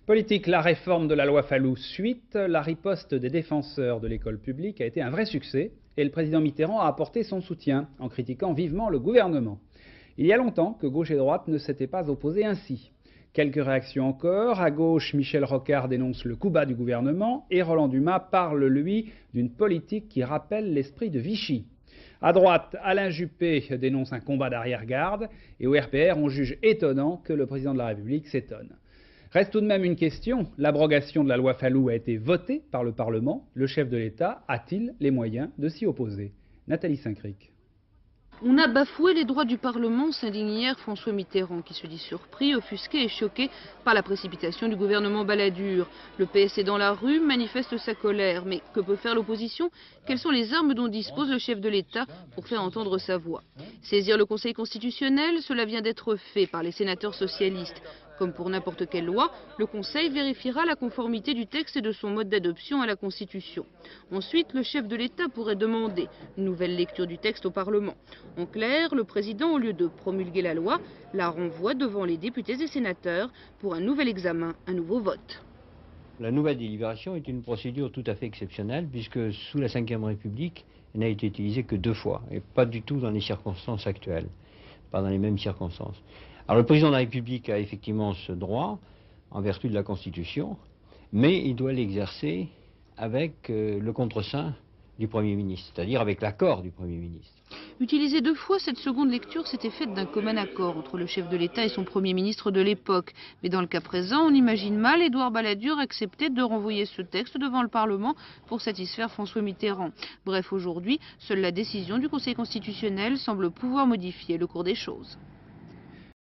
Politique, la réforme de la loi Fallou suite, la riposte des défenseurs de l'école publique a été un vrai succès et le président Mitterrand a apporté son soutien en critiquant vivement le gouvernement. Il y a longtemps que gauche et droite ne s'étaient pas opposés ainsi. Quelques réactions encore. À gauche, Michel Rocard dénonce le coup bas du gouvernement et Roland Dumas parle, lui, d'une politique qui rappelle l'esprit de Vichy. À droite, Alain Juppé dénonce un combat d'arrière-garde et au RPR, on juge étonnant que le président de la République s'étonne. Reste tout de même une question. L'abrogation de la loi Fallou a été votée par le Parlement. Le chef de l'État a-t-il les moyens de s'y opposer? Nathalie Saint-Cric. On a bafoué les droits du Parlement, s'indigne hier François Mitterrand, qui se dit surpris, offusqué et choqué par la précipitation du gouvernement Balladur. Le PS est dans la rue, manifeste sa colère. Mais que peut faire l'opposition? Quelles sont les armes dont dispose le chef de l'État pour faire entendre sa voix? Saisir le Conseil constitutionnel, cela vient d'être fait par les sénateurs socialistes. Comme pour n'importe quelle loi, le Conseil vérifiera la conformité du texte et de son mode d'adoption à la Constitution. Ensuite, le chef de l'État pourrait demander une nouvelle lecture du texte au Parlement. En clair, le président, au lieu de promulguer la loi, la renvoie devant les députés et sénateurs pour un nouvel examen, un nouveau vote. La nouvelle délibération est une procédure tout à fait exceptionnelle puisque sous la Ve République, elle n'a été utilisée que 2 fois et pas du tout dans les circonstances actuelles, pas dans les mêmes circonstances. Alors le président de la République a effectivement ce droit en vertu de la Constitution, mais il doit l'exercer avec le contreseing du Premier ministre, c'est-à-dire avec l'accord du Premier ministre. Utilisée 2 fois, cette seconde lecture s'était faite d'un commun accord entre le chef de l'État et son Premier ministre de l'époque. Mais dans le cas présent, on imagine mal Édouard Balladur accepter de renvoyer ce texte devant le Parlement pour satisfaire François Mitterrand. Bref, aujourd'hui, seule la décision du Conseil constitutionnel semble pouvoir modifier le cours des choses.